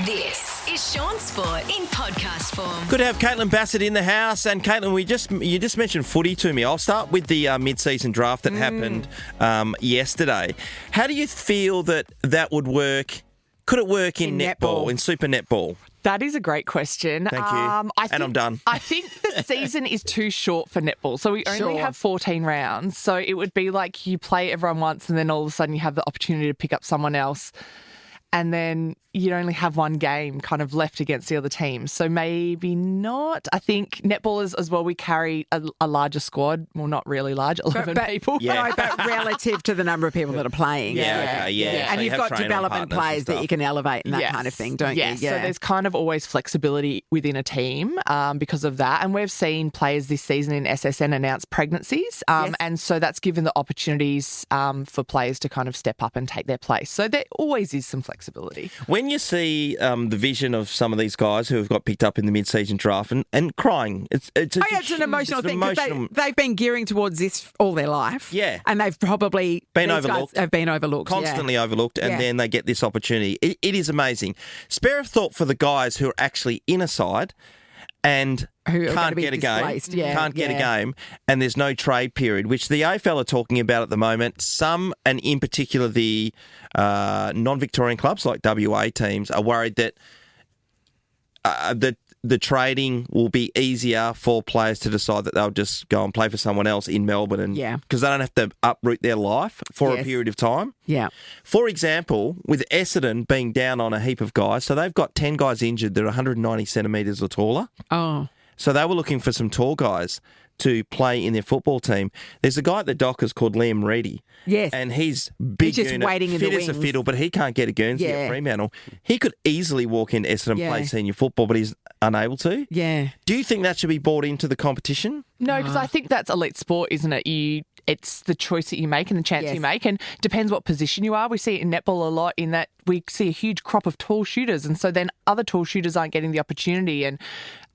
This is Shaun Sport in podcast form. Good to have Caitlin Bassett in the house. And Caitlin, you just mentioned footy to me. I'll start with the mid-season draft that happened yesterday. How do you feel that would work? Could it work in netball, in super netball? That is a great question. Thank you. I'm done. I think the season is too short for netball. So we only have 14 rounds. So it would be like you play everyone once and then all of a sudden you have the opportunity to pick up someone else. And then you'd only have one game kind of left against the other team. So maybe not. I think netballers as well, we carry a larger squad. Well, not really large, 11 people. Yeah. No, but relative to the number of people that are playing. Yeah. And So you've got development players that you can elevate and that kind of thing, don't you? Yeah, so there's kind of always flexibility within a team because of that. And we've seen players this season in SSN announce pregnancies. And so that's given the opportunities for players to kind of step up and take their place. So there always is some flexibility. When you see the vision of some of these guys who have got picked up in the mid-season draft and crying, it's an emotional thing because they've been gearing towards this all their life. Yeah. And they've probably been overlooked. Have been overlooked. Constantly overlooked, and then they get this opportunity. It is amazing. Spare a thought for the guys who are actually in a side and who can't get a game, can't get a game, and there's no trade period, which the AFL are talking about at the moment. Some, and in particular the non-Victorian clubs like WA teams, are worried that the trading will be easier for players to decide that they'll just go and play for someone else in Melbourne, and because they don't have to uproot their life for a period of time. Yeah. For example, with Essendon being down on a heap of guys, so they've got 10 guys injured that are 190 centimetres or taller. Oh. So they were looking for some tall guys to play in their football team. There's a guy at the Dockers called Liam Reedy. Yes. And he's big, he's just waiting in the fit as a wings. fiddle, but he can't get a Guernsey at Fremantle. He could easily walk into Essendon and play senior football, but he's unable to. Yeah. Do you think that should be brought into the competition? No, because I think that's elite sport, isn't it? It's the choice that you make and the chance you make, and depends what position you are. We see it in netball a lot in that we see a huge crop of tall shooters, and so then other tall shooters aren't getting the opportunity. And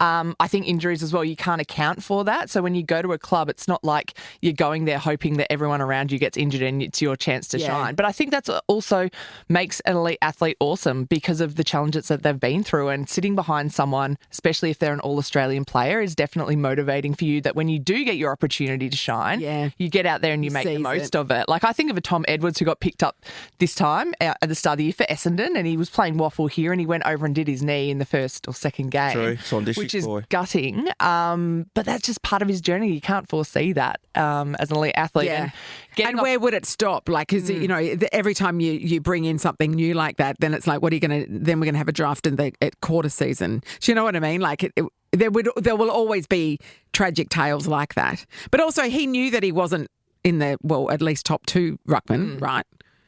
I think injuries as well, you can't account for that. So when you go to a club, it's not like you're going there hoping that everyone around you gets injured and it's your chance to shine. But I think that's also makes an elite athlete awesome because of the challenges that they've been through, and sitting behind someone, especially if they're an all-Australian player, is definitely motivating for you, that when you do get your opportunity to shine, you get out there and you make the most of it. Like I think of a Tom Edwards who got picked up this time at the start of the year for Essendon, and he was playing waffle here and he went over and did his knee in the first or second game, which is gutting. But that's just part of his journey. You can't foresee that as an elite athlete. Yeah. And where would it stop? Like, because, you know, every time you bring in something new like that, then it's like, what are you going to, then we're going to have a draft at quarter season. Do you know what I mean? Like, there will always be tragic tales like that. But also, he knew that he wasn't in the, at least top two ruckman, right?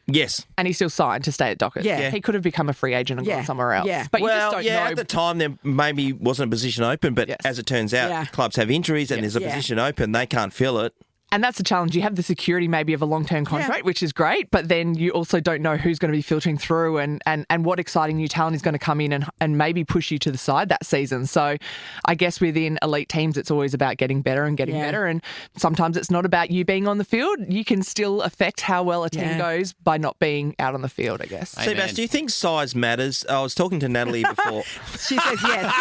Yes. And he still signed to stay at Dockers. Yeah. He could have become a free agent and gone somewhere else. Yeah. But you just don't know. At the time there maybe wasn't a position open, but as it turns out, clubs have injuries and there's a position open, they can't fill it. And that's a challenge. You have the security maybe of a long-term contract, which is great, but then you also don't know who's going to be filtering through and what exciting new talent is going to come in and maybe push you to the side that season. So I guess within elite teams, it's always about getting better and getting better. And sometimes it's not about you being on the field. You can still affect how well a team goes by not being out on the field, I guess. Seabass, do you think size matters? I was talking to Natalie before. She says yes.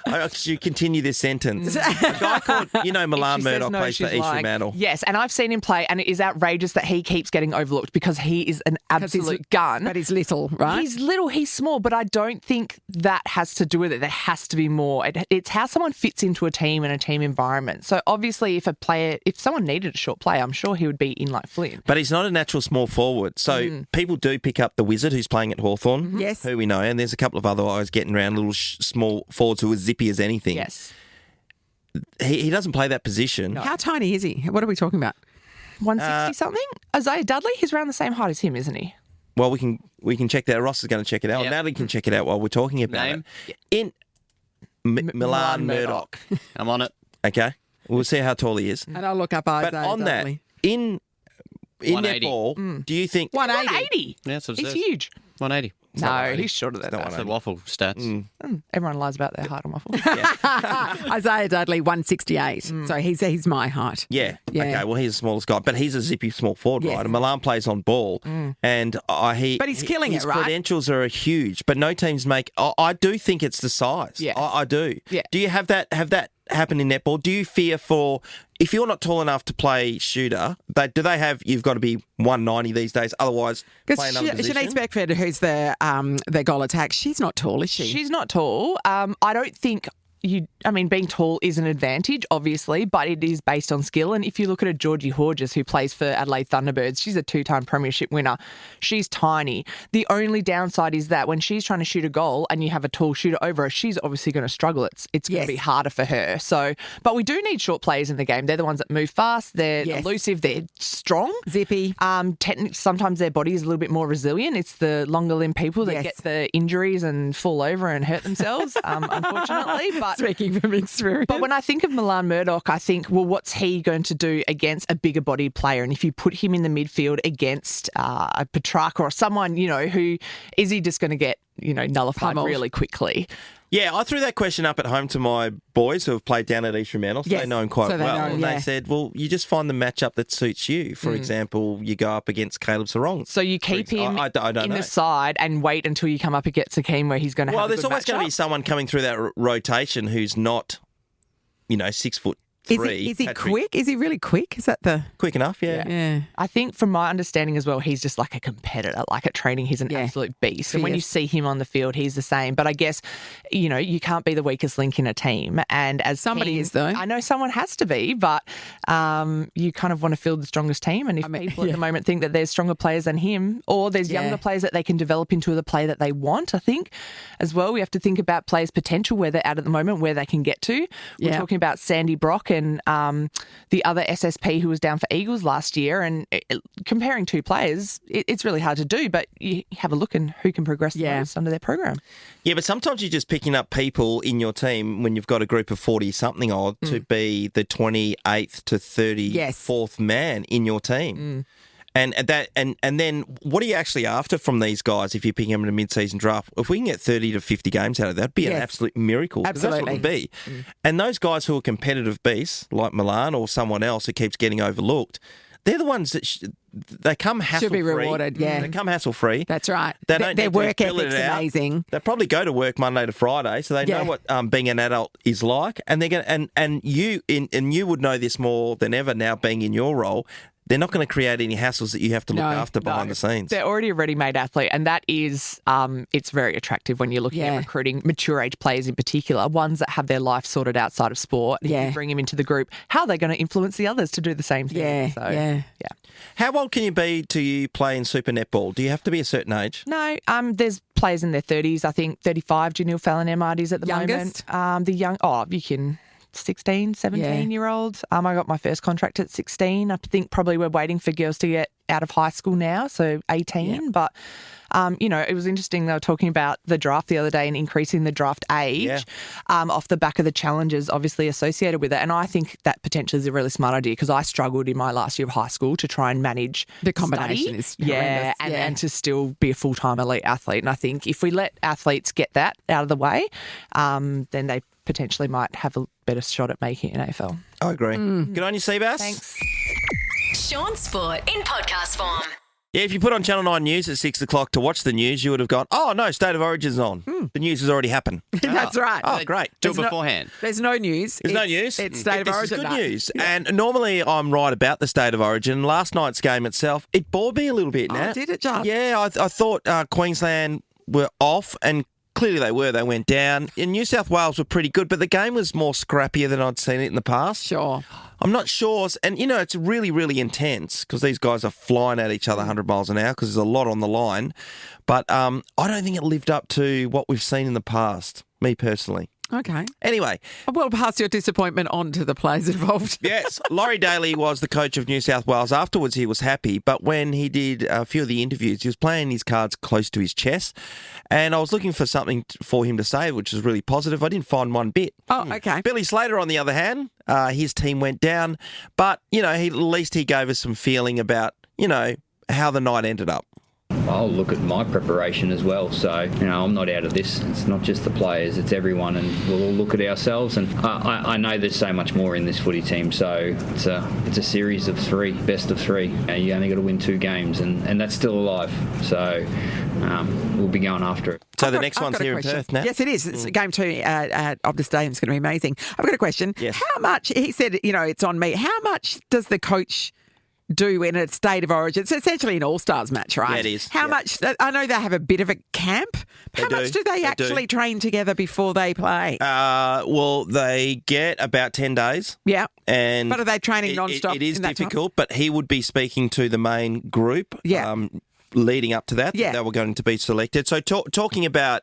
I should continue this sentence. A guy called, Milan Murdoch plays for East Fremantle. Yes, and I've seen him play, and it is outrageous that he keeps getting overlooked because he is an absolute gun. But he's little, right? He's little, he's small, but I don't think that has to do with it. There has to be more. It's how someone fits into a team and a team environment. So obviously, if someone needed a short player, I'm sure he would be in like Flynn. But he's not a natural small forward. So people do pick up the Wizard who's playing at Hawthorn, who we know, and there's a couple of other guys getting around, little small forwards who are zippy as anything. Yes. He doesn't play that position. No. How tiny is he? What are we talking about? 160 something? Isaiah Dudley, he's around the same height as him, isn't he? Well, we can check that. Ross is going to check it out. Yep. Natalie can check it out while we're talking about it. In Milan Murdoch. I'm on it. Okay. We'll see how tall he is. And I'll look up Isaiah But on Dudley. that, in in 180. netball, do you think 180. Yeah, that's what it He's says. huge. 180. No, he's shorter than that. That's the waffle stats. Everyone lies about their height on waffle. Isaiah Dudley, 168. So he's my height. Yeah. Yeah. Okay. Well, he's the smallest guy, but he's a zippy small forward, Yes. right? And Milan plays on ball, and But he's killing his it, right? credentials are huge, but no teams make. I do think it's the size. Yes. I do. Yeah. Do you have that happen in netball? Do you fear for if you're not tall enough to play shooter? Do they have? You've got to be 190 these days, otherwise play another Because position. Shanice Beckford, who's the goal attack, she's not tall, is she? She's not tall. I don't think being tall is an advantage, obviously, but it is based on skill. And if you look at a Georgie Horges who plays for Adelaide Thunderbirds, she's a 2-time premiership winner. She's tiny. The only downside is that when she's trying to shoot a goal and you have a tall shooter over her, she's obviously going to struggle. It's going to be harder for her. So, but we do need short players in the game. They're the ones that move fast. They're elusive. They're strong. Zippy. Sometimes their body is a little bit more resilient. It's the longer limb people that get the injuries and fall over and hurt themselves, unfortunately. But Speaking from experience. But when I think of Milan Murdoch, I think, well, what's he going to do against a bigger bodied player? And if you put him in the midfield against a Petrarca or someone, who is he just going to get, nullified Pummeled. really quickly? Yeah, I threw that question up at home to my boys who have played down at East Fremantle, so Yes, they know him quite so they well. know, And yeah. they said, well, you just find the matchup that suits you. For example, you go up against Caleb Sarong. So you keep him I don't in know. the side and wait until you come up against Akeem where he's going to have Well, a there's good always going to be matchup. someone coming through that rotation who's not, 6'3". Is he Patrick. quick? Is he really quick? Is that the... Quick enough, yeah. Yeah. I think from my understanding as well, he's just like a competitor. Like at training, he's an absolute beast. And when you Fierce. see him on the field, he's the same. But I guess, you can't be the weakest link in a team. And as Somebody team- is, though. I know someone has to be, but you kind of want to field the strongest team. And if people at the moment think that there's stronger players than him, or there's younger players that they can develop into the play that they want, I think as well, we have to think about players' potential where they're at the moment, where they can get to. We're talking about Sandy Brock and the other SSP who was down for Eagles last year, and comparing two players, it's really hard to do, but you have a look and who can progress the most under their program. Yeah, but sometimes you're just picking up people in your team when you've got a group of 40-something odd to be the 28th to 34th man in your team. And then what are you actually after from these guys if you're picking them in a mid-season draft? If we can get 30 to 50 games out of that, that'd be an absolute miracle. 'Cause that's what it would be. And those guys who are competitive beasts, like Milan or someone else who keeps getting overlooked, they're the ones that they come hassle-free. Should be rewarded, yeah. They come hassle-free. That's right. They don't Their need to work fill it ethic's out. amazing. They probably go to work Monday to Friday, so they know what being an adult is like, and they're going and you would know this more than ever now, being in your role. They're not going to create any hassles that you have to look after behind the scenes. They're already a ready-made athlete, and that is, it's very attractive when you're looking at recruiting mature age players in particular, ones that have their life sorted outside of sport. And you bring them into the group. How are they going to influence the others to do the same thing? Yeah. How old can you be to you play in Super Netball? Do you have to be a certain age? No, there's players in their 30s. I think 35, Janelle Fallon MRD is at the Youngest? moment. You can... 16, 17-year-olds. I got my first contract at 16. I think probably we're waiting for girls to get out of high school now, so 18. Yeah. But, it was interesting. They were talking about the draft the other day and increasing the draft age off the back of the challenges obviously associated with it. And I think that potentially is a really smart idea because I struggled in my last year of high school to try and manage the combination. Study. Is horrendous. And to still be a full-time elite athlete. And I think if we let athletes get that out of the way, then they potentially might have a better shot at making it in AFL. I agree. Good on you, Seabass. Thanks. Shaun Sport in podcast form. Yeah, if you put on Channel 9 News at 6 o'clock to watch the news, you would have gone, oh, no, State of Origin's on. The news has already happened. That's right. Oh, great. Do it beforehand. There's no news. There's no news. It's State of This Origin. is good night. news. And normally I'm right about the State of Origin. Last night's game itself, it bored me a little bit, Nat. Did it just? Yeah, I thought Queensland were off, and clearly they were. They went down. In New South Wales were pretty good, but the game was more scrappier than I'd seen it in the past. Sure. I'm not sure. And, it's really, really intense because these guys are flying at each other 100 miles an hour because there's a lot on the line. But I don't think it lived up to what we've seen in the past, me personally. Okay. Anyway. Well, pass your disappointment on to the players involved. Yes, Laurie Daly was the coach of New South Wales. Afterwards, he was happy, but when he did a few of the interviews, he was playing his cards close to his chest, and I was looking for something for him to say, which was really positive. I didn't find one bit. Oh, okay. Billy Slater, on the other hand, his team went down, but, at least he gave us some feeling about how the night ended up. I'll look at my preparation as well. So, I'm not out of this. It's not just the players, it's everyone, and we'll all look at ourselves. And I know there's so much more in this footy team. So it's a series of 3, best of 3. You only got to win 2 games, and that's still alive. So we'll be going after it. So the next one's here in Perth now? Yes, it is. It's game 2 of the stadium. It's going to be amazing. I've got a question. Yes. How much, he said, it's on me. How much does the coach do in a state of origin? It's essentially an all-stars match, right? Yeah, it is. How much, I know they have a bit of a camp. How much do they actually train together before they play? Well, they get about 10 days. Yeah. But are they training non-stop? It is in that difficult, but he would be speaking to the main group leading up to that they were going to be selected. So talking about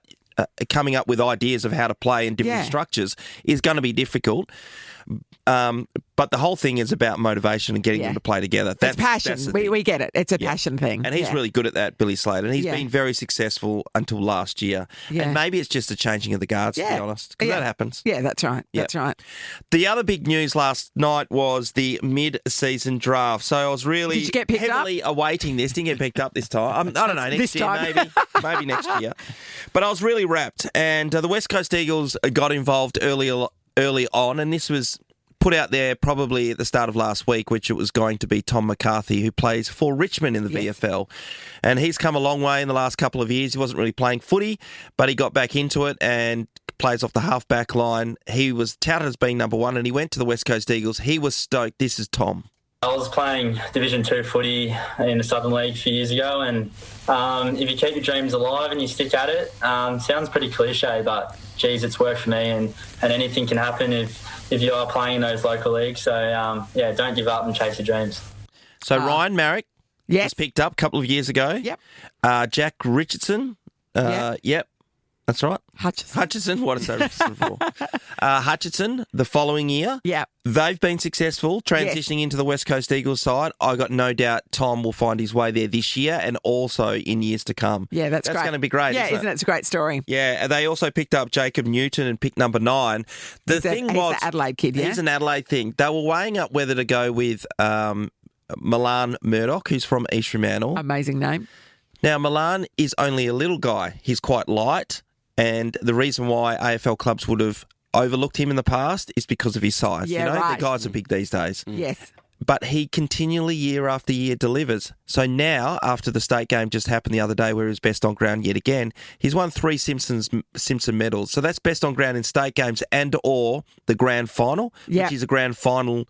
coming up with ideas of how to play in different structures is going to be difficult. But the whole thing is about motivation and getting them to play together. It's passion. We get it. It's a passion thing. And he's really good at that, Billy Slater. And he's been very successful until last year. Yeah. And maybe it's just a changing of the guards, to be honest, because that happens. Yeah, that's right. That's right. The other big news last night was the mid-season draft. So I was really Did you get picked heavily awaiting this. Didn't get picked up this time. I don't know, next year maybe. Maybe next year. But I was really rapt. And the West Coast Eagles got involved early on, and this was put out there probably at the start of last week, which it was going to be Tom McCarthy, who plays for Richmond in the VFL. And he's come a long way in the last couple of years. He wasn't really playing footy, but he got back into it and plays off the half-back line. He was touted as being number 1, and he went to the West Coast Eagles. He was stoked. This is Tom. I was playing Division 2 footy in the Southern League a few years ago, and if you keep your dreams alive and you stick at it, sounds pretty cliche, but geez, it's worked for me, and anything can happen if you are playing in those local leagues. So don't give up and chase your dreams. So Ryan Marrick was picked up a couple of years ago. Yep. Jack Richardson. Yep. That's right. Hutchison. What is that Richardson for? Hutchison, the following year. Yeah. They've been successful transitioning into the West Coast Eagles side. I got no doubt Tom will find his way there this year and also in years to come. Yeah, that's great. That's going to be great. Yeah, isn't it? It's a great story. Yeah, they also picked up Jacob Newton and picked number 9. He's an Adelaide kid, yeah? He's an Adelaide thing. They were weighing up whether to go with Milan Murdoch, who's from East Fremantle. Amazing name. Now, Milan is only a little guy. He's quite light. And the reason why AFL clubs would have overlooked him in the past is because of his size. Yeah, right. The guys are big these days. Yes. But he continually, year after year, delivers. So now, after the state game just happened the other day where he was best on ground yet again, he's won 3 Simpson medals. So that's best on ground in state games and or the grand final, which is a grand final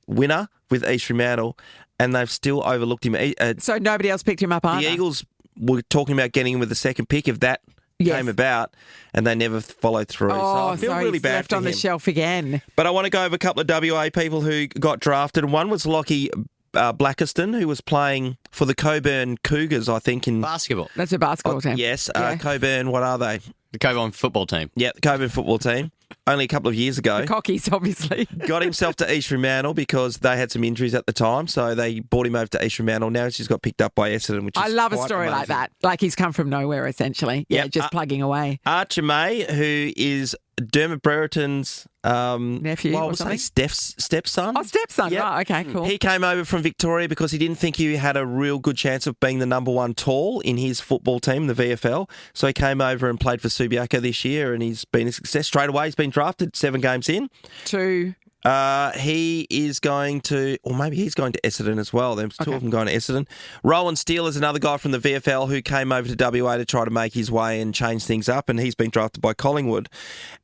winner with East Fremantle, and they've still overlooked him. So nobody else picked him up either? The Eagles were talking about getting him with the second pick if that came about, and they never followed through. So I feel really bad left for on him. the shelf again. But I want to go over a couple of WA people who got drafted. One was Lockie Blackiston, who was playing for the Coburn Cougars, I think. In Basketball. That's a basketball team. Yes, Coburn, what are they? The Coburn football team. Yeah, the Coburn football team. Only a couple of years ago. The Cockies, obviously. Got himself to East Fremantle because they had some injuries at the time, so they bought him over to East Fremantle. Now he's got picked up by Essendon, which is I love a quite story amazing. like that. Like he's come from nowhere, essentially. Yeah, just plugging away. Archer May, who is Dermot Brereton's nephew or something? Stepson. Oh, stepson. Yep. Right, okay, cool. He came over from Victoria because he didn't think he had a real good chance of being the number 1 tall in his football team, the VFL. So he came over and played for Subiaco this year, and he's been a success straight away. He's been drafted 7 games in. He is going to, or maybe he's going to Essendon as well. There's 2 of them going to Essendon. Rowan Steele is another guy from the VFL who came over to WA to try to make his way and change things up, and he's been drafted by Collingwood.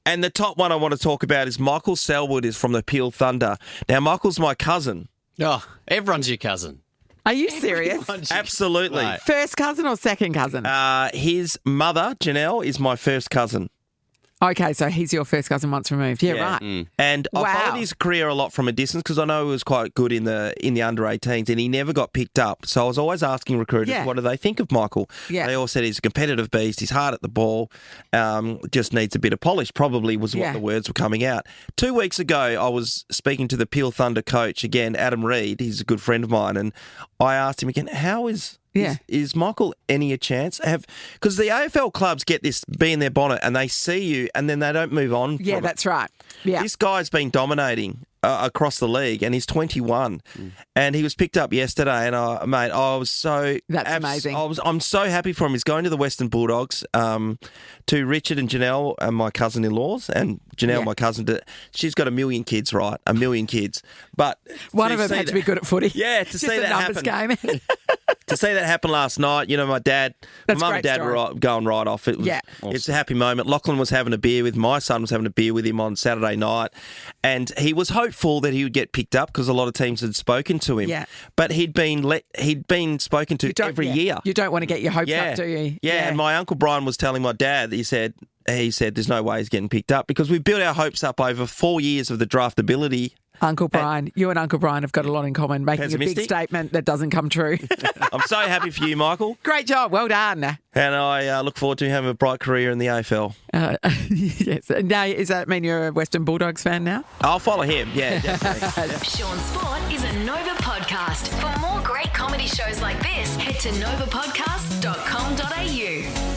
And the top one I want to talk about is Michael Selwood is from the Peel Thunder. Now, Michael's my cousin. Oh, everyone's your cousin. Are you serious? Absolutely. Right. First cousin or second cousin? His mother, Janelle, is my first cousin. Okay, so he's your first cousin once removed. Yeah, right. And I followed his career a lot from a distance because I know he was quite good in the under 18s, and he never got picked up. So I was always asking recruiters, what do they think of Michael? Yeah. They all said he's a competitive beast, he's hard at the ball, just needs a bit of polish, probably was what the words were coming out. 2 weeks ago, I was speaking to the Peel Thunder coach, again, Adam Reid, he's a good friend of mine, and I asked him again, how is Michael any a chance? Because the AFL clubs get this bee in their bonnet and they see you and then they don't move on. Yeah, that's right. Yeah. This guy's been dominating across the league, and he's 21. And he was picked up yesterday, and I was so... That's amazing. I'm so happy for him. He's going to the Western Bulldogs, to Richard and Janelle, and my cousin-in-laws, and Janelle, my cousin, she's got 1 million kids, right? 1 million kids. But one of them had to be good at footy. Yeah, to Just see a that numbers happen. game. To see that happen last night, my mum and dad were going right off. It was, It's a happy moment. Lachlan was having a beer with my son, was having a beer with him on Saturday night, and he was hopeful that he would get picked up because a lot of teams had spoken to him. Yeah. But he'd been spoken to every year. You don't want to get your hopes up, do you? Yeah, and my Uncle Brian was telling my dad, he said there's no way he's getting picked up because we built our hopes up over 4 years of the draftability. Uncle Brian, you and Uncle Brian have got a lot in common, making a big statement that doesn't come true. I'm so happy for you, Michael. Great job. Well done. And I look forward to having a bright career in the AFL. Yes. Now, does that mean you're a Western Bulldogs fan now? I'll follow him, yeah, definitely. Shaun Sport is a Nova podcast. For more great comedy shows like this, head to novapodcast.com.au.